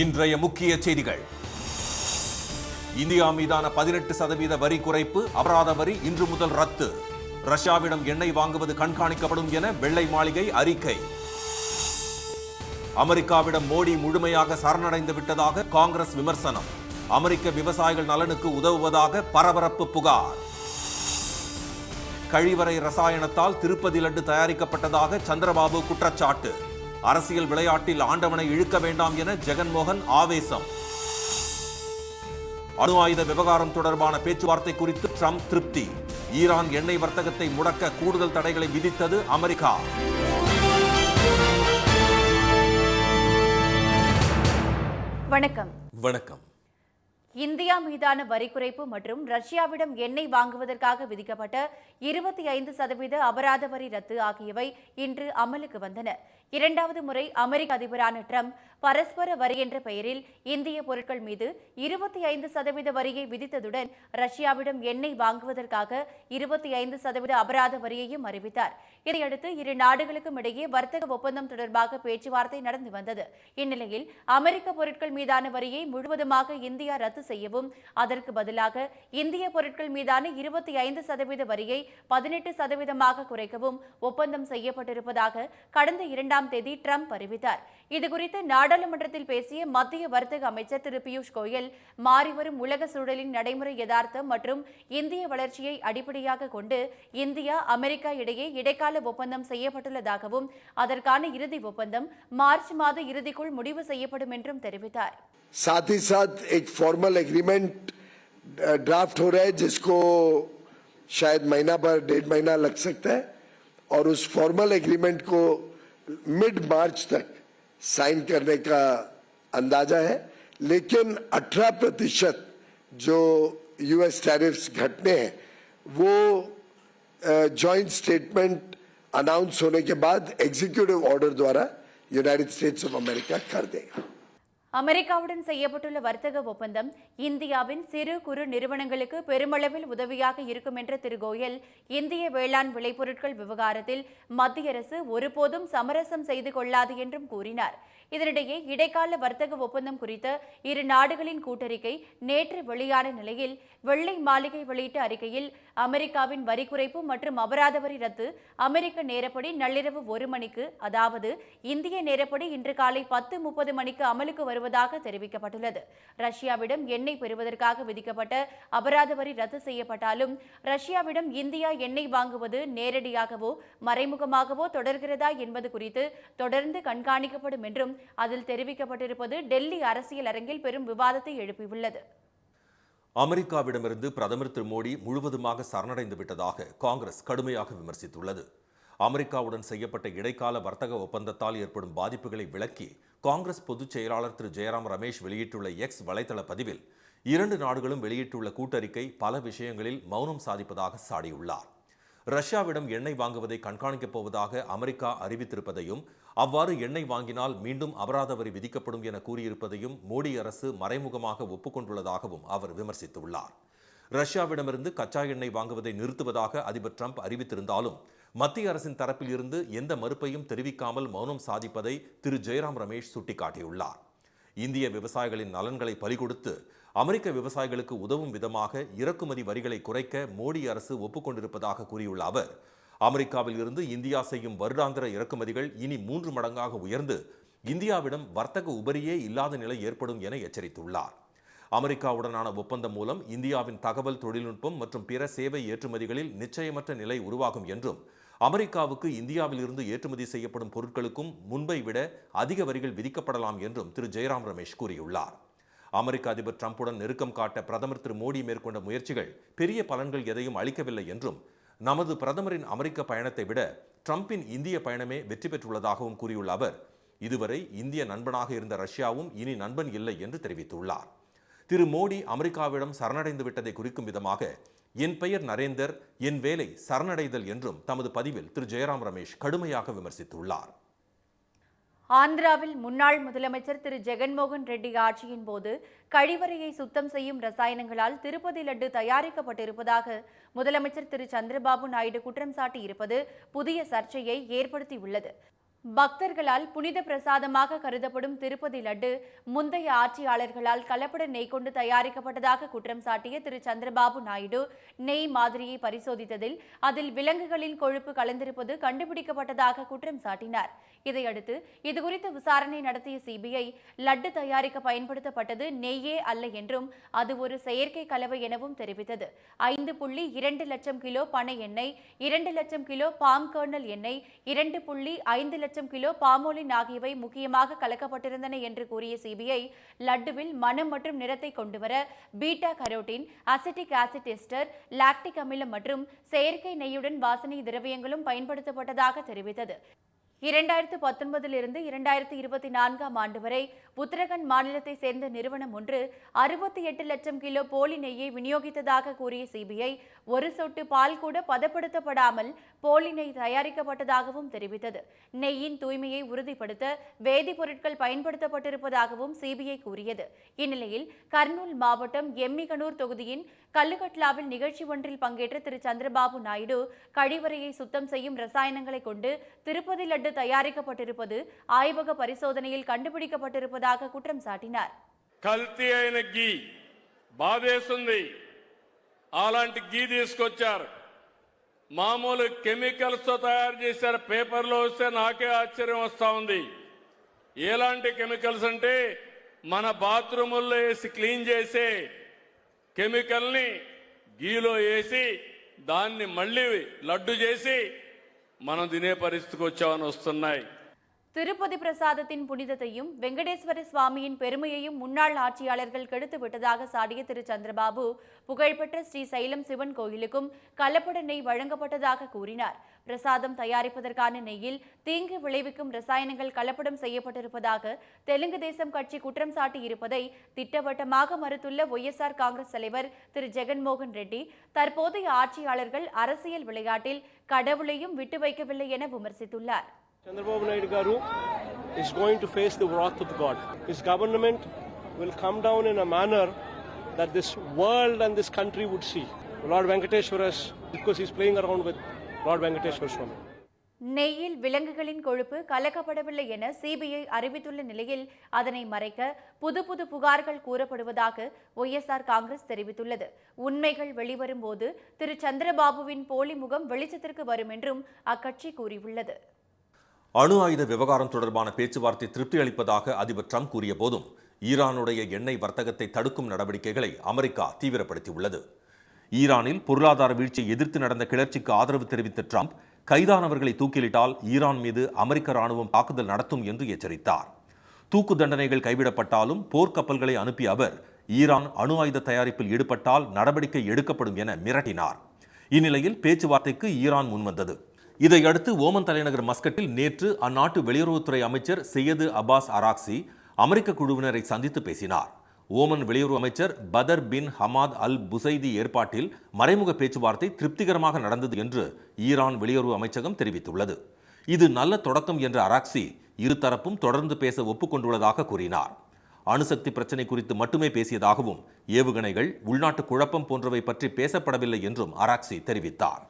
இன்றைய முக்கிய செய்திகள். இந்தியா மீதான 18% வரி குறைப்பு, அபராத வரி இன்று முதல் ரத்து. ரஷ்யாவிடம் எண்ணெய் வாங்குவது கண்காணிக்கப்படும் என வெள்ளை மாளிகை அறிக்கை. அமெரிக்காவிடம் மோடி முழுமையாக சரணடைந்து விட்டதாக காங்கிரஸ் விமர்சனம். அமெரிக்க விவசாயிகள் நலனுக்கு உதவுவதாக பரபரப்பு புகார். கழிவறை ரசாயனத்தால் திருப்பதி லட்டு தயாரிக்கப்பட்டதாக சந்திரபாபு குற்றச்சாட்டு. அரசியல் விளையாட்டில் ஆண்டவனை இழுக்க வேண்டாம் என ஜெகன்மோகன் ஆவேசம். அணு ஆயுத விவகாரம் தொடர்பான பேச்சுவார்த்தை குறித்து ட்ரம்ப் திருப்தி. ஈரான் எண்ணெய் வர்த்தகத்தை முடக்க கூடுதல் தடைகளை விதித்தது அமெரிக்கா. வணக்கம். வணக்கம். இந்தியா மீதான வரி குறைப்பு மற்றும் ரஷ்யாவிடம் எண்ணெய் வாங்குவதற்காக விதிக்கப்பட்ட 25% அபராத வரி ரத்து ஆகியவை இன்று அமலுக்கு வந்தன. இரண்டாவது முறை அமெரிக்க அதிபரான ட்ரம்ப் பரஸ்பர வரி என்ற பெயரில் இந்திய பொருட்கள் மீது 25% வரியை விதித்ததுடன் ரஷ்யாவிடம் எண்ணெய் வாங்குவதற்காக 25% அபராத வரியையும் அறிவித்தார். இதையடுத்து இரு நாடுகளுக்கும் இடையே வர்த்தக ஒப்பந்தம் தொடர்பாக பேச்சுவார்த்தை நடந்து வந்தது. இந்நிலையில் அமெரிக்க பொருட்கள் மீதான வரியை முழுவதுமாக இந்தியா ரத்து செய்யவும், அதற்கு பதிலாக இந்திய பொருட்கள் மீதான 25% வரியை 18% குறைக்கவும் ஒப்பந்தம் செய்யப்பட்டிருப்பதாக கடந்த 2ஆம் தேதி ட்ரம்ப் அறிவித்தார். இதுகுறித்து நாடாளுமன்றத்தில் பேசிய மத்திய வர்த்தக அமைச்சர் திரு பியூஷ் கோயல், மாறிவரும் உலக சூழலின் நடைமுறை யதார்த்தம் மற்றும் இந்திய வளர்ச்சியை அடிப்படையாக கொண்டு இந்தியா அமெரிக்கா இடையே இடைக்கால ஒப்பந்தம் செய்யப்பட்டுள்ளதாகவும் அதற்கான இறுதி ஒப்பந்தம் மார்ச் மாத இறுதிக்குள் முடிவு செய்யப்படும் என்றும் தெரிவித்தார். साथ ही साथ एक फॉर्मल एग्रीमेंट ड्राफ्ट हो रहा है जिसको शायद महीना भर 1.5 महीना लग सकता है और उस फॉर्मल एग्रीमेंट को मिड मार्च तक साइन करने का अंदाजा है. लेकिन 18% जो यूएस टैरिफ्स घटने हैं वो जॉइंट स्टेटमेंट अनाउंस होने के बाद एग्जीक्यूटिव ऑर्डर द्वारा यूनाइटेड स्टेट्स ऑफ अमेरिका कर देगा. அமெரிக்காவுடன் செய்யப்பட்டுள்ள வர்த்தக ஒப்பந்தம் இந்தியாவின் சிறு குறு நிறுவனங்களுக்கு பெருமளவில் உதவியாக இருக்கும் என்ற திரு கோயல், இந்திய வேளாண் விளைபொருட்கள் விவகாரத்தில் மத்திய அரசு ஒருபோதும் சமரசம் செய்து கொள்ளாது என்றும் கூறினார். இதனிடையே இடைக்கால வர்த்தக ஒப்பந்தம் குறித்த இரு நாடுகளின் கூட்டறிக்கை நேற்று வெளியான நிலையில் வெள்ளை மாளிகை வெளியிட்ட அறிக்கையில் அமெரிக்காவின் வரி குறைப்பு மற்றும் அபராத வரி ரத்து அமெரிக்க நேரப்படி நள்ளிரவு 1 மணிக்கு, அதாவது இந்திய நேரப்படி இன்று காலை 10:30 மணிக்கு அமலுக்கு வருவதாக தெரிவிக்கப்பட்டுள்ளது. ரஷ்யாவிடம் எண்ணெய் பெறுவதற்காக விதிக்கப்பட்ட அபராத வரி ரத்து செய்யப்பட்டாலும் ரஷ்யாவிடம் இந்தியா எண்ணெய் வாங்குவது நேரடியாகவோ மறைமுகமாகவோ தொடர்கிறதா என்பது குறித்து தொடர்ந்து கண்காணிக்கப்படும் என்றும் அதில் தெரிவிக்கப்பட்டிருப்பது டெல்லி அரசியல் அரங்கில் பெரும் விவாதத்தை எழுப்பியுள்ளது. அமெரிக்காவிடமிருந்து பிரதமர் திரு மோடி முழுவதுமாக சரணடைந்து விட்டதாக காங்கிரஸ் கடுமையாக விமர்சித்துள்ளது. அமெரிக்காவுடன் செய்யப்பட்ட இடைக்கால வர்த்தக ஒப்பந்தத்தால் ஏற்படும் பாதிப்புகளை விளக்கி காங்கிரஸ் பொதுச் செயலாளர் திரு ஜெயராம் ரமேஷ் வெளியிட்டுள்ள எக்ஸ் வலைதள பதிவில் 2 நாடுகளும் வெளியிட்டுள்ள கூட்டறிக்கை பல விஷயங்களில் மௌனம் சாதிப்பதாக சாடியுள்ளார். ரஷ்யாவிடம் எண்ணெய் வாங்குவதை கண்காணிக்கப் போவதாக அமெரிக்கா அறிவித்திருப்பதையும், அவ்வாறு எண்ணெய் வாங்கினால் மீண்டும் அபராத வரி விதிக்கப்படும் என கூறியிருப்பதையும் மோடி அரசு மறைமுகமாக ஒப்புக்கொண்டுள்ளதாகவும் அவர் விமர்சித்துள்ளார். ரஷ்யாவிடமிருந்து கச்சா எண்ணெய் வாங்குவதை நிறுத்துவதாக அதிபர் ட்ரம்ப் அறிவித்திருந்தாலும் மத்திய அரசின் தரப்பில் இருந்து எந்த மறுப்பையும் தெரிவிக்காமல் மௌனம் சாதிப்பதை திரு ஜெயராம் ரமேஷ் சுட்டிக்காட்டியுள்ளார். இந்திய விவசாயிகளின் நலன்களை பறிகொடுத்து அமெரிக்க விவசாயிகளுக்கு உதவும் விதமாக இறக்குமதி வரிகளை குறைக்க மோடி அரசு ஒப்புக்கொண்டிருப்பதாக கூறியுள்ள அவர், அமெரிக்காவில் இருந்து இந்தியா செய்யும் வருடாந்திர இறக்குமதிகள் இனி 3 மடங்காக உயர்ந்து இந்தியாவிடம் வர்த்தக உபரியே இல்லாத நிலை ஏற்படும் என எச்சரித்துள்ளார். அமெரிக்காவுடனான ஒப்பந்தம் மூலம் இந்தியாவின் தகவல் தொழில்நுட்பம் மற்றும் பிற சேவை ஏற்றுமதிகளில் நிச்சயமற்ற நிலை உருவாகும் என்றும், அமெரிக்காவுக்கு இந்தியாவில் இருந்து ஏற்றுமதி செய்யப்படும் பொருட்களுக்கும் முன்பை விட அதிக வரிகள் விதிக்கப்படலாம் என்றும் திரு ஜெயராம் ரமேஷ் கூறியுள்ளார். அமெரிக்க அதிபர் ட்ரம்புடன் நெருக்கம் காட்ட பிரதமர் திரு மோடி மேற்கொண்ட முயற்சிகள் பெரிய பலன்கள் எதையும் அளிக்கவில்லை என்றும், நமது பிரதமரின் அமெரிக்க பயணத்தை விட ட்ரம்பின் இந்திய பயணமே வெற்றி பெற்றுள்ளதாகவும் கூறியுள்ள அவர், இதுவரை இந்திய நண்பனாக இருந்த ரஷ்யாவும் இனி நண்பன் இல்லை என்று தெரிவித்துள்ளார். திரு மோடி அமெரிக்காவிடம் சரணடைந்து விட்டதை குறிக்கும் விதமாக, என் பெயர் நரேந்தர், என் வேலை சரணடைதல் என்றும் தமது பதிவில் திரு ஜெயராம் ரமேஷ் கடுமையாக விமர்சித்துள்ளார். ஆந்திராவில் முன்னாள் முதலமைச்சர் திரு ஜெகன்மோகன் ரெட்டி ஆட்சியின் போது கழிவறையை சுத்தம் செய்யும் ரசாயனங்களால் திருப்பதி லட்டு தயாரிக்கப்பட்டிருப்பதாக முதலமைச்சர் திரு சந்திரபாபு நாயுடு குற்றம் சாட்டியிருப்பது புதிய சர்ச்சையை ஏற்படுத்தியுள்ளது. பக்தர்களால் புனித பிரசாதமாக கருதப்படும் திருப்பதி லட்டு முந்தைய ஆட்சியாளர்களால் கலப்பட நெய் கொண்டு தயாரிக்கப்பட்டதாக குற்றம் சாட்டிய திரு சந்திரபாபு நாயுடு நெய் மாதிரியை பரிசோதித்ததில் அதில் விலங்குகளின் கொழுப்பு கலந்திருப்பது கண்டுபிடிக்கப்பட்டதாக குற்றம் சாட்டினார். இதையடுத்து இதுகுறித்து விசாரணை நடத்திய சிபிஐ லட்டு தயாரிக்க பயன்படுத்தப்பட்டது நெய்யே அல்ல என்றும் அது ஒரு செயற்கை கலவை எனவும் தெரிவித்தது. 5.2 லட்சம் கிலோ பனை எண்ணெய், 2 லட்சம் கிலோ பாம் கர்னல் எண்ணெய், 2.5 லட்சம் கிலோ பாமோலின் ஆகியவை முக்கியமாக கலக்கப்பட்டிருந்தன என்று கூறிய சிபிஐ லட்டுவில் மனம் மற்றும் நிறத்தை கொண்டுவர beta carotene, acetic acid ester, lactic அமிலம் மற்றும் செயற்கை நெய்யுடன் வாசனை திரவியங்களும் பயன்படுத்தப்பட்டதாக தெரிவித்தது. 2019 2024 ஆண்டு வரை உத்தரகண்ட் மாநிலத்தை சேர்ந்த நிறுவனம் ஒன்று 68 லட்சம் கிலோ போலி நெய்யை விநியோகித்ததாக கூறிய சிபிஐ ஒரு சொட்டு பால் கூட பதப்படுத்தப்படாமல் போலி நெய் தயாரிக்கப்பட்டதாகவும் தெரிவித்தது. நெய்யின் தூய்மையை உறுதிப்படுத்த வேதிப்பொருட்கள் பயன்படுத்தப்பட்டிருப்பதாகவும் சிபிஐ கூறியது. இந்நிலையில் கர்னூல் மாவட்டம் எம்மிகனூர் தொகுதியின் கல்லுகட்லாவில் நிகழ்ச்சி ஒன்றில் பங்கேற்ற திரு சந்திரபாபு நாயுடு கழிவறையை சுத்தம் செய்யும் ரசாயனங்களை கொண்டு திருப்பதி லட்டு தயாரிக்கப்பட்டிருப்பது ஆய்வக பரிசோதனையில் கண்டுபிடிக்கப்பட்டிருப்பதாக குற்றம் சாட்டினார். కల్తీ అయిన గీ బాధేస్తుంది. అలాంటి గీ తీసుకొచ్చారు. మామూలు కెమికల్స్ తో తయారు చేశారు. పేపర్లో వస్తే నాకే ఆశ్చర్యం వస్తా ఉంది. ఎలాంటి కెమికల్స్ అంటే మన బాత్రూముల్లో వేసి క్లీన్ చేసే కెమికల్ ని గీలో వేసి దాన్ని మళ్ళీ లడ్డు చేసి మనం తినే పరిస్థితికి వచ్చామని వస్తున్నాయి. திருப்பதி பிரசாதத்தின் புனிதத்தையும் வெங்கடேஸ்வர சுவாமியின் பெருமையையும் முன்னாள் ஆட்சியாளர்கள் கெடுத்து விட்டதாக சாடிய திரு சந்திரபாபு புகழ்பெற்ற ஸ்ரீ சைலம் சிவன் கோயிலுக்கும் கலப்பட நெய் வழங்கப்பட்டதாக கூறினார். பிரசாதம் தயாரிப்பதற்கான நெய்யில் தீங்கு விளைவிக்கும் ரசாயனங்கள் கலப்படம் செய்யப்பட்டிருப்பதாக தெலுங்கு தேசம் கட்சி குற்றம் சாட்டியிருப்பதை திட்டவட்டமாக மறுத்துள்ள ஒய்எஸ்ஆர் காங்கிரஸ் தலைவர் திரு ஜெகன்மோகன் ரெட்டி தற்போதைய ஆட்சியாளர்கள் அரசியல் விளையாட்டில் கடவுளையும் விட்டு வைக்கவில்லை என விமர்சித்துள்ளார். Chandrababu Naidu Garu is going to face the wrath of God. His government will come down in a manner that this world and this country would see. Lord Venkateshwaras, because he's playing around with Lord Venkateshwar Swami. நெய்யில் விலங்குகளின் கொழுப்பு கலக்கப்படவில்லை என CBI அறிவித்துள்ள நிலையில் அதனை மறைக்க புது புகார்கள் கூறப்படுவதாக ஒய்எஸ்ஆர் காங்கிரஸ் தெரிவித்துள்ளது. உண்மைகள் வெளிவரும் போது திரு சந்திரபாபுவின் போலி முகம் வெளிச்சத்திற்கு வரும் என்றும் அக்கட்சி கூறியுள்ளது. அணு ஆயுத விவகாரம் தொடர்பான பேச்சுவார்த்தை திருப்தி அளிப்பதாக அதிபர் ட்ரம்ப் கூறிய போதும் ஈரானுடைய எண்ணெய் வர்த்தகத்தை தடுக்கும் நடவடிக்கைகளை அமெரிக்கா தீவிரப்படுத்தியுள்ளது. ஈரானில் பொருளாதார வீழ்ச்சியை எதிர்த்து நடந்த கிளர்ச்சிக்கு ஆதரவு தெரிவித்த ட்ரம்ப் கைதானவர்களை தூக்கிலிட்டால் ஈரான் மீது அமெரிக்க ராணுவம் தாக்குதல் நடத்தும் என்று எச்சரித்தார். தூக்கு தண்டனைகள் கைவிடப்பட்டாலும் போர்க்கப்பல்களை அனுப்பிய அவர் ஈரான் அணு ஆயுத தயாரிப்பில் ஈடுபட்டால் நடவடிக்கை எடுக்கப்படும் என மிரட்டினார். இந்நிலையில் பேச்சுவார்த்தைக்கு ஈரான் முன்வந்தது. இதையடுத்து ஓமன் தலைநகர் மஸ்கட்டில் நேற்று அந்நாட்டு வெளியுறவுத்துறை அமைச்சர் சையது அப்பாஸ் அராக்சி அமெரிக்க குழுவினரை சந்தித்து பேசினார். ஓமன் வெளியுறவு அமைச்சர் பதர் பின் ஹமாத் அல் புசைதி ஏற்பாட்டில் மறைமுக பேச்சுவார்த்தை திருப்திகரமாக நடந்தது என்று ஈரான் வெளியுறவு அமைச்சகம் தெரிவித்துள்ளது. இது நல்ல தொடக்கம் என்ற அராக்சி இருதரப்பும் தொடர்ந்து பேச ஒப்புக்கொண்டுள்ளதாக கூறினார். அணுசக்தி பிரச்சினை குறித்து மட்டுமே பேசியதாகவும் ஏவுகணைகள், உள்நாட்டு குழப்பம் போன்றவை பற்றி பேசப்படவில்லை என்றும் அராக்சி தெரிவித்தார்.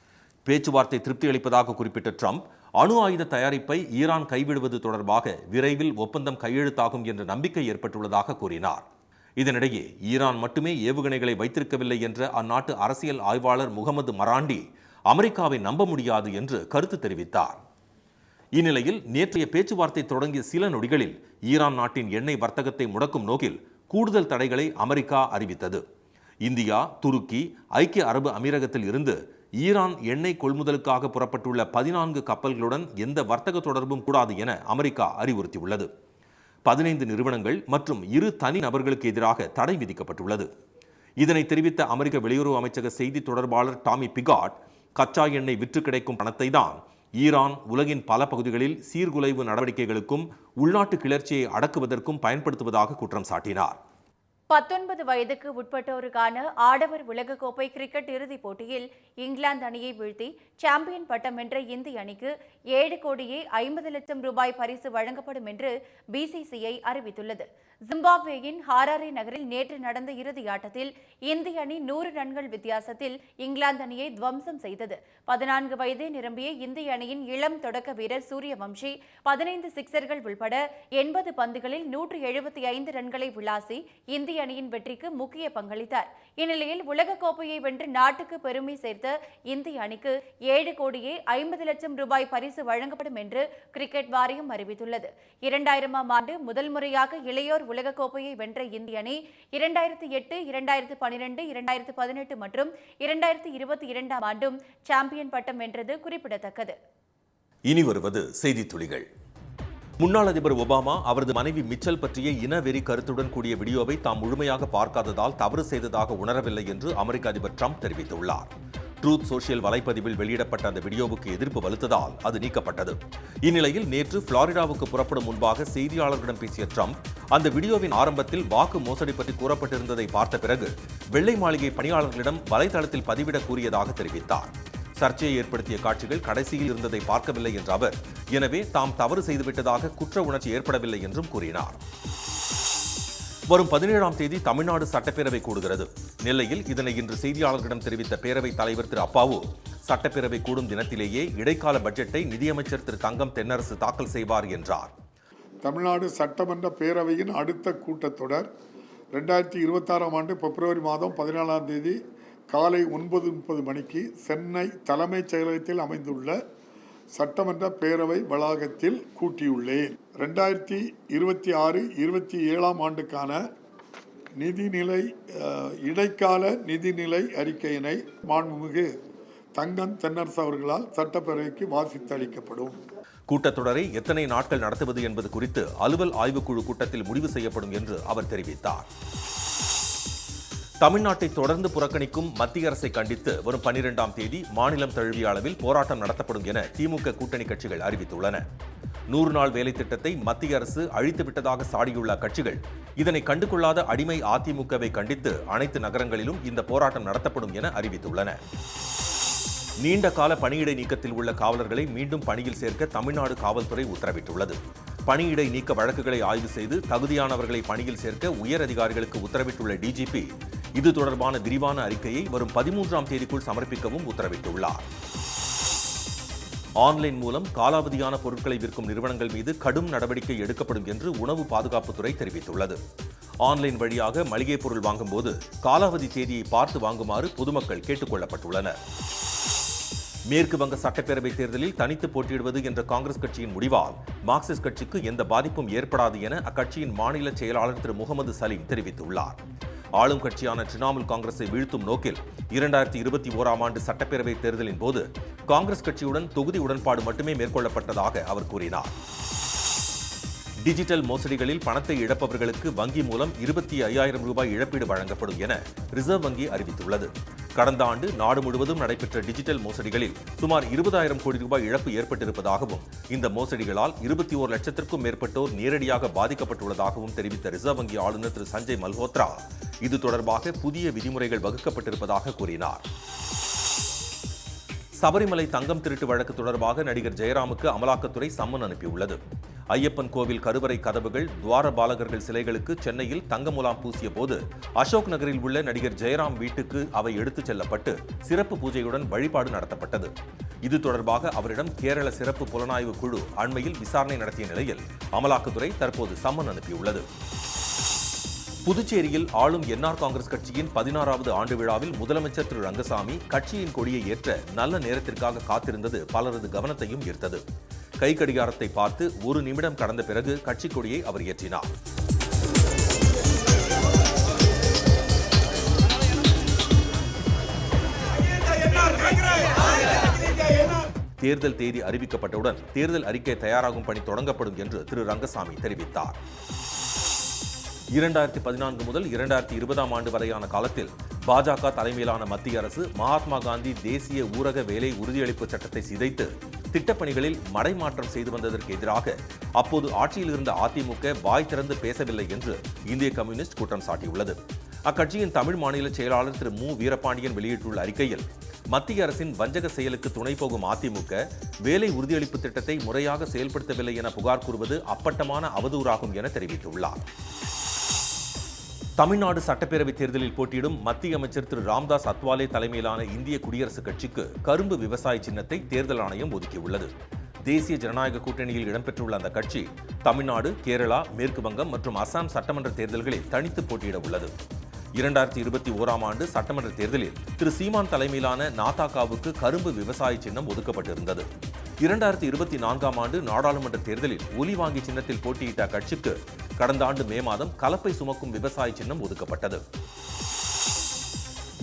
பேச்சுவார்த்தை திருப்தி அளிப்பதாக குறிப்பிட்ட ட்ரம்ப் அணு ஆயுத தயாரிப்பை ஈரான் கைவிடுவது தொடர்பாக விரைவில் ஒப்பந்தம் கையெழுத்தாகும் என்ற நம்பிக்கை ஏற்பட்டுள்ளதாக கூறினார். இதனிடையே ஈரான் மட்டுமே ஏவுகணைகளை வைத்திருக்கவில்லை என்ற அந்நாட்டு அரசியல் ஆய்வாளர் முகமது மராண்டி அமெரிக்காவை நம்ப முடியாது என்று கருத்து தெரிவித்தார். இந்நிலையில் நேற்றைய பேச்சுவார்த்தை தொடங்கிய சில நொடிகளில் ஈரான் நாட்டின் எண்ணெய் வர்த்தகத்தை முடக்கும் நோக்கில் கூடுதல் தடைகளை அமெரிக்கா அறிவித்தது. இந்தியா, துருக்கி, ஐக்கிய அரபு அமீரகத்தில் இருந்து ஈரான் எண்ணெய் கொள்முதலுக்காக புறப்பட்டுள்ள 14 கப்பல்களுடன் எந்த வர்த்தக தொடர்பும் கூடாது என அமெரிக்கா அறிவுறுத்தியுள்ளது. 15 நிறுவனங்கள் மற்றும் 2 தனி நபர்களுக்கு எதிராக தடை விதிக்கப்பட்டுள்ளது. இதனை தெரிவித்த அமெரிக்க வெளியுறவு அமைச்சக செய்தி தொடர்பாளர் டாமி பிகாட், கச்சா எண்ணெய் விற்று கிடைக்கும் பணத்தை தான் ஈரான் உலகின் பல பகுதிகளில் சீர்குலைவு நடவடிக்கைகளுக்கும் உள்நாட்டு கிளர்ச்சியை அடக்குவதற்கும் பயன்படுத்துவதாக குற்றம் சாட்டினார். 19 வயதுக்கு உட்பட்டோருக்கான ஆடவர் உலகக்கோப்பை கிரிக்கெட் இறுதிப் போட்டியில் இங்கிலாந்து அணியை வீழ்த்தி சாம்பியன் பட்டம் வென்ற இந்திய அணிக்கு 7 கோடியே 50 லட்சம் ரூபாய் பரிசு வழங்கப்படும் என்று பிசிசிஐ அறிவித்துள்ளது. ஜிம்பாப்வேயின் ஹாராரே நகரில் நேற்று நடந்த இறுதி ஆட்டத்தில் இந்திய அணி 100 ரன்கள் வித்தியாசத்தில் இங்கிலாந்து அணியை துவம்சம் செய்தது. 14 வயதே நிரம்பிய இந்திய அணியின் இளம் தொடக்க வீரர் சூரியவம்சி 15 சிக்சர்கள் உள்பட 80 பந்துகளில் 175 ரன்களை விளாசி இந்திய அணியின் வெற்றிக்கு முக்கிய பங்களித்தார். இந்நிலையில் உலகக்கோப்பையை வென்று நாட்டுக்கு பெருமை சேர்த்த இந்திய அணிக்கு 7 கோடியே 50 லட்சம் ரூபாய் பரிசு வழங்கப்படும் என்று கிரிக்கெட் வாரியம் அறிவித்துள்ளது. 2000ஆம் ஆண்டு முதல் முறையாக இளையோர் உலகக்கோப்பையை வென்ற இந்திய அணி 2008, 2012, 2018 மற்றும் 2022ஆம் ஆண்டும் சாம்பியன் பட்டம் வென்றது குறிப்பிடத்தக்கது. இனி வருவது செய்தி துளிகள். முன்னாள் அதிபர் ஒபாமா அவரது மனைவி மிச்சல் பற்றிய இனவெறி கருத்துடன் கூடிய வீடியோவை தாம் முழுமையாக பார்க்காததால் தவறு செய்ததாக உணரவில்லை என்று அமெரிக்க அதிபர் ட்ரம்ப் தெரிவித்துள்ளார். ட்ரூத் சோஷியல் வலைப்பதிவில் வெளியிடப்பட்ட அந்த வீடியோவுக்கு எதிர்ப்பு வலுத்ததால் அது நீக்கப்பட்டது. இந்நிலையில் நேற்று புளோரிடாவுக்கு புறப்படும் முன்பாக செய்தியாளர்களிடம் பேசிய ட்ரம்ப் அந்த வீடியோவின் ஆரம்பத்தில் வாக்கு மோசடி பற்றி கூறப்பட்டிருந்ததை பார்த்த பிறகு வெள்ளை மாளிகை பணியாளர்களிடம் வலைதளத்தில் பதிவிட கூறியதாக தெரிவித்தார். சர்ச்சையை ஏற்படுத்திய காட்சிகள் கடைசியில் இருந்ததை பார்க்கவில்லை என்ற அவர், எனவே தாம் தவறு செய்துவிட்டதாக குற்ற உணர்ச்சி ஏற்படவில்லை என்றும் கூறினார். வரும் 17ஆம் தேதி தமிழ்நாடு சட்டப்பேரவை கூடுகிறது. நெல்லையில் இதனை இன்று செய்தியாளர்களிடம் தெரிவித்த பேரவைத் தலைவர் திரு அப்பாவு, சட்டப்பேரவை கூடும் தினத்திலேயே இடைக்கால பட்ஜெட்டை நிதியமைச்சர் திரு தங்கம் தென்னரசு தாக்கல் செய்வார் என்றார். தமிழ்நாடு சட்டமன்ற பேரவையின் அடுத்த கூட்டத்தொடர் 2026ஆம் ஆண்டு பிப்ரவரி மாதம் 14ஆம் தேதி காலை 9:30 மணிக்கு சென்னை தலைமைச் செயலகத்தில் அமைந்துள்ள சட்டமன்ற பேரவை வளாகத்தில் கூட்டியுள்ளேன். 2026-27ஆம் ஆண்டுக்கான இடைக்கால நிதிநிலை அறிக்கையினை மாண்புமிகு தங்கம் தென்னரசு அவர்களால் சட்டப்பேரவைக்கு வாசித்து அளிக்கப்படும். கூட்டத்தொடரை எத்தனை நாட்கள் நடத்துவது என்பது குறித்து அலுவல் ஆய்வுக்குழு கூட்டத்தில் முடிவு செய்யப்படும் என்று அவர் தெரிவித்தார். தமிழ்நாட்டை தொடர்ந்து புறக்கணிக்கும் மத்திய அரசை கண்டித்து வரும் 12ஆம் தேதி மாநிலம் தழுவிய அளவில் போராட்டம் நடத்தப்படும் என திமுக கூட்டணி கட்சிகள் அறிவித்துள்ளன. 100 நாள் வேலை திட்டத்தை மத்திய அரசு அழித்துவிட்டதாக சாடியுள்ள அக்கட்சிகள் இதனை கண்டுகொள்ளாத அடிமை அதிமுகவை கண்டித்து அனைத்து நகரங்களிலும் இந்த போராட்டம் நடத்தப்படும் என அறிவித்துள்ளன. நீண்ட கால பணியிடை நீக்கத்தில் உள்ள காவலர்களை மீண்டும் பணியில் சேர்க்க தமிழ்நாடு காவல்துறை உத்தரவிட்டுள்ளது. பணியிடை நீக்க வழக்குகளை ஆய்வு செய்து தகுதியானவர்களை பணியில் சேர்க்க உயர் அதிகாரிகளுக்கு உத்தரவிட்டுள்ள டிஜிபி இது தொடர்பான விரிவான அறிக்கையை வரும் 13ஆம் தேதிக்குள் சமர்ப்பிக்கவும் உத்தரவிட்டுள்ளார். ஆன்லைன் மூலம் காலாவதியான பொருட்களை விற்கும் நிறுவனங்கள் மீது கடும் நடவடிக்கை எடுக்கப்படும் என்று உணவு பாதுகாப்புத்துறை தெரிவித்துள்ளது. ஆன்லைன் வழியாக மளிகை பொருள் வாங்கும்போது காலாவதி தேதியை பார்த்து வாங்குமாறு பொதுமக்கள் கேட்டுக் கொள்ளப்பட்டுள்ளனர். மேற்கு வங்க சட்டப்பேரவை தேர்தலில் தனித்து போட்டியிடுவது என்ற காங்கிரஸ் கட்சியின் முடிவால் மார்க்சிஸ்ட் கட்சிக்கு எந்த பாதிப்பும் ஏற்படாது என அக்கட்சியின் மாநில செயலாளர் திரு முகமது சலீம் தெரிவித்துள்ளார். ஆளும் கட்சியான திரிணாமுல் காங்கிரஸை வீழ்த்தும் நோக்கில் 2021ஆம் ஆண்டு சட்டப்பேரவை தேர்தலின் போது காங்கிரஸ் கட்சியுடன் தொகுதி உடன்பாடு மட்டுமே மேற்கொள்ளப்பட்டதாக அவர் கூறினார். டிஜிட்டல் மோசடிகளில் பணத்தை இழப்பவர்களுக்கு வங்கி மூலம் 25,000 ரூபாய் இழப்பீடு வழங்கப்படும் என ரிசர்வ் வங்கி அறிவித்துள்ளது. கடந்த ஆண்டு நாடு முழுவதும் நடைபெற்ற டிஜிட்டல் மோசடிகளில் சுமார் 20,000 கோடி ரூபாய் இழப்பு ஏற்பட்டிருப்பதாகவும் இந்த மோசடிகளால் 21 லட்சத்திற்கும் மேற்பட்டோர் நேரடியாக பாதிக்கப்பட்டுள்ளதாகவும் தெரிவித்த ரிசர்வ் வங்கி ஆளுநர் திரு சஞ்சய் மல்ஹோத்ரா இது தொடர்பாக புதிய விதிமுறைகள் வகுக்கப்பட்டிருப்பதாக கூறினார். சபரிமலை தங்கம் திருட்டு வழக்கு தொடர்பாக நடிகர் ஜெயராமுக்கு அமலாக்கத்துறை சம்மன் அனுப்பியுள்ளது. ஐயப்பன் கோவில் கருவறை கதவுகள், துவார பாலகர்கள் சிலைகளுக்கு சென்னையில் தங்க முலாம் பூசிய போது அசோக் நகரில் உள்ள நடிகர் ஜெயராம் வீட்டுக்கு அவை எடுத்துச் செல்லப்பட்டு சிறப்பு பூஜையுடன் வழிபாடு நடத்தப்பட்டது. இது தொடர்பாக அவரிடம் கேரள சிறப்பு புலனாய்வு குழு அண்மையில் விசாரணை நடத்திய நிலையில் அமலாக்கத்துறை தற்போது சம்மன் அனுப்பியுள்ளது. புதுச்சேரியில் ஆளும் என்ஆர் காங்கிரஸ் கட்சியின் 16வது ஆண்டு விழாவில் முதலமைச்சர் திரு ரங்கசாமி கட்சியின் கொடியை ஏற்ற நல்ல நேரத்திற்காக காத்திருந்தது பலரது கவனத்தையும் ஈர்த்தது. கை கடிகாரத்தை பார்த்து 1 நிமிடம் கடந்த பிறகு கட்சி கொடியை அவர் ஏற்றினார். தேர்தல் தேதி அறிவிக்கப்பட்டவுடன் தேர்தல் அறிக்கை தயாராகும் பணி தொடங்கப்படும் என்று திரு ரங்கசாமி தெரிவித்தார். 2014 முதல் 2020ஆம் ஆண்டு வரையான காலத்தில் பாஜக தலைமையிலான மத்திய அரசு மகாத்மா காந்தி தேசிய ஊரக வேலை உறுதியளிப்பு சட்டத்தை சிதைத்து திட்டப்பணிகளில் மடைமாற்றம் செய்து வந்ததற்கு எதிராக அப்போது ஆட்சியில் இருந்த அதிமுக வாய் திறந்து பேசவில்லை என்று இந்திய கம்யூனிஸ்ட் குற்றம் சாட்டியுள்ளது. அக்கட்சியின் தமிழ் மாநில செயலாளர் திரு மு வீரபாண்டியன் வெளியிட்டுள்ள அறிக்கையில், மத்திய அரசின் வஞ்சக செயலுக்கு துணை போகும் அதிமுக வேலை உறுதியளிப்பு திட்டத்தை முறையாக செயல்படுத்தவில்லை என புகார் கூறுவது அப்பட்டமான அவதூறாகும் என தெரிவித்துள்ளார். தமிழ்நாடு சட்டப்பேரவை தேர்தலில் போட்டியிடும் மத்திய அமைச்சர் திரு ராம்தாஸ் அத்வாலே தலைமையிலான இந்திய குடியரசுக் கட்சிக்கு கரும்பு விவசாய சின்னத்தை தேர்தல் ஆணையம் ஒதுக்கியுள்ளது. தேசிய ஜனநாயக கூட்டணியில் இடம்பெற்றுள்ள அந்த கட்சி தமிழ்நாடு, கேரளா, மேற்கு வங்கம் மற்றும் அசாம் சட்டமன்ற தேர்தல்களில் தனித்து போட்டியிட உள்ளது. 2021ஆம் ஆண்டு சட்டமன்ற தேர்தலில் திரு சீமான் தலைமையிலான நாதாகாவுக்கு கரும்பு விவசாய சின்னம் ஒதுக்கப்பட்டிருந்தது. 2024ஆம் ஆண்டு நாடாளுமன்ற தேர்தலில் ஒலி வாங்கி சின்னத்தில் போட்டியிட்ட அக்கட்சிக்கு கடந்த ஆண்டு மே மாதம் கலப்பை சுமக்கும் விவசாய சின்னம் ஒதுக்கப்பட்டது.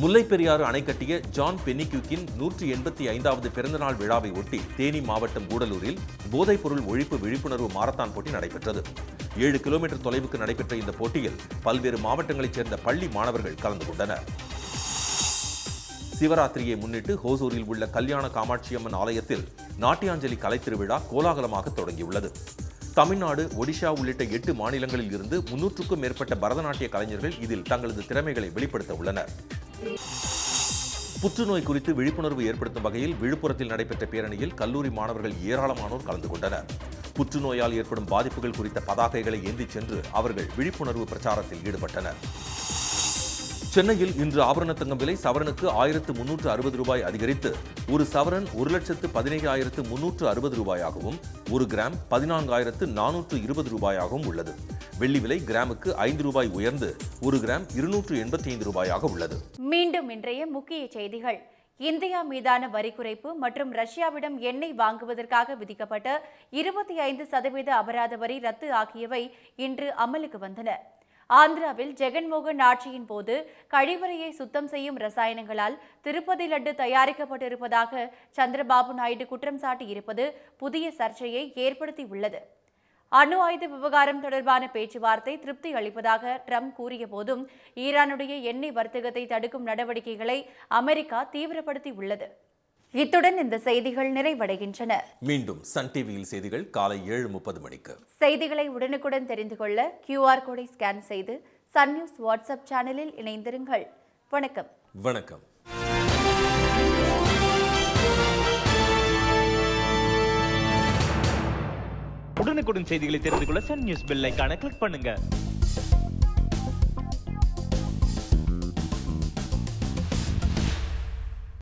முல்லைப் பெரியாறு அணை கட்டிய ஜான் பென்னிக்யூக்கின் 185வது பிறந்தநாள் விழாவை ஒட்டி தேனி மாவட்டம் கூடலூரில் போதைப்பொருள் ஒழிப்பு விழிப்புணர்வு மாரத்தான் போட்டி நடைபெற்றது. 7 கிலோமீட்டர் தொலைவுக்கு நடைபெற்ற இந்த போட்டியில் பல்வேறு மாவட்டங்களைச் சேர்ந்த பள்ளி மாணவர்கள் கலந்து கொண்டனர். சிவராத்திரியை முன்னிட்டு ஹோசூரில் உள்ள கல்யாண காமாட்சியம்மன் ஆலயத்தில் நாட்டியாஞ்சலி கலைத்திருவிழா கோலாகலமாக தொடங்கியுள்ளது. தமிழ்நாடு, ஒடிஷா உள்ளிட்ட 8 மாநிலங்களில் இருந்து 300க்கும் மேற்பட்ட பரதநாட்டிய கலைஞர்கள் இதில் தங்களது திறமைகளை வெளிப்படுத்த உள்ளனர். புற்றுநோய் குறித்து விழிப்புணர்வு ஏற்படுத்தும் வகையில் விழுப்புரத்தில் நடைபெற்ற பேரணியில் கல்லூரி மாணவர்கள் ஏராளமானோர் கலந்து கொண்டனர். புற்றுநோயால் ஏற்படும் பாதிப்புகள் குறித்த பதாகைகளை ஏந்திச் சென்று அவர்கள் விழிப்புணர்வு பிரச்சாரத்தில் ஈடுபட்டனர். சென்னையில் இன்று ஆபரண தங்கம் விலை சவரனுக்கு 1360 ரூபாய் அதிகரித்து ஒரு சவரன் 1,17,360 ரூபாயாகவும், ஒரு கிராம் 14,420 ரூபாயாகவும் உள்ளது. வெள்ளி விலை கிராமுக்கு 5 ரூபாய் உயர்ந்து ஒரு கிராம் 285 ரூபாயாக உள்ளது. மீண்டும் இன்றைய முக்கிய செய்திகள். இந்தியா மீதான வரி குறைப்பு மற்றும் ரஷ்யாவிடம் எண்ணெய் வாங்குவதற்காக விதிக்கப்பட்ட 25% அபராத வரி ரத்து ஆகியவை இன்று அமலுக்கு வந்தன. ஆந்திராவில் ஜெகன்மோகன் ஆட்சியின் போது கழிவறையை சுத்தம் செய்யும் ரசாயனங்களால் திருப்பதி லட்டு தயாரிக்கப்பட்டிருப்பதாக சந்திரபாபு நாயுடு குற்றம் சாட்டியிருப்பது புதிய சர்ச்சையை ஏற்படுத்தியுள்ளது. அணு ஆயுத விவகாரம் தொடர்பான பேச்சுவார்த்தை திருப்தி அளிப்பதாக ட்ரம்ப் கூறிய போதும் ஈரானுடைய எண்ணெய் வர்த்தகத்தை தடுக்கும் நடவடிக்கைகளை அமெரிக்கா தீவிரப்படுத்தியுள்ளது. இத்துடன் இந்த செய்திகள் நிறைவடைகின்றன. மீண்டும் சன் டிவியில் செய்திகள் காலை 7:30 மணிக்கு. செய்திகளை உடனுக்குடன் தெரிந்து கொள்ள QR கோடை ஸ்கேன் செய்து சன் நியூஸ் வாட்ஸ்அப் சேனலில் இணைந்திருங்கள். வணக்கம். வணக்கம். உடனுக்குடன் செய்திகளை தெரிந்து கொள்ள சன் நியூஸ் பெல் ஐகானை கிளிக் பண்ணுங்க.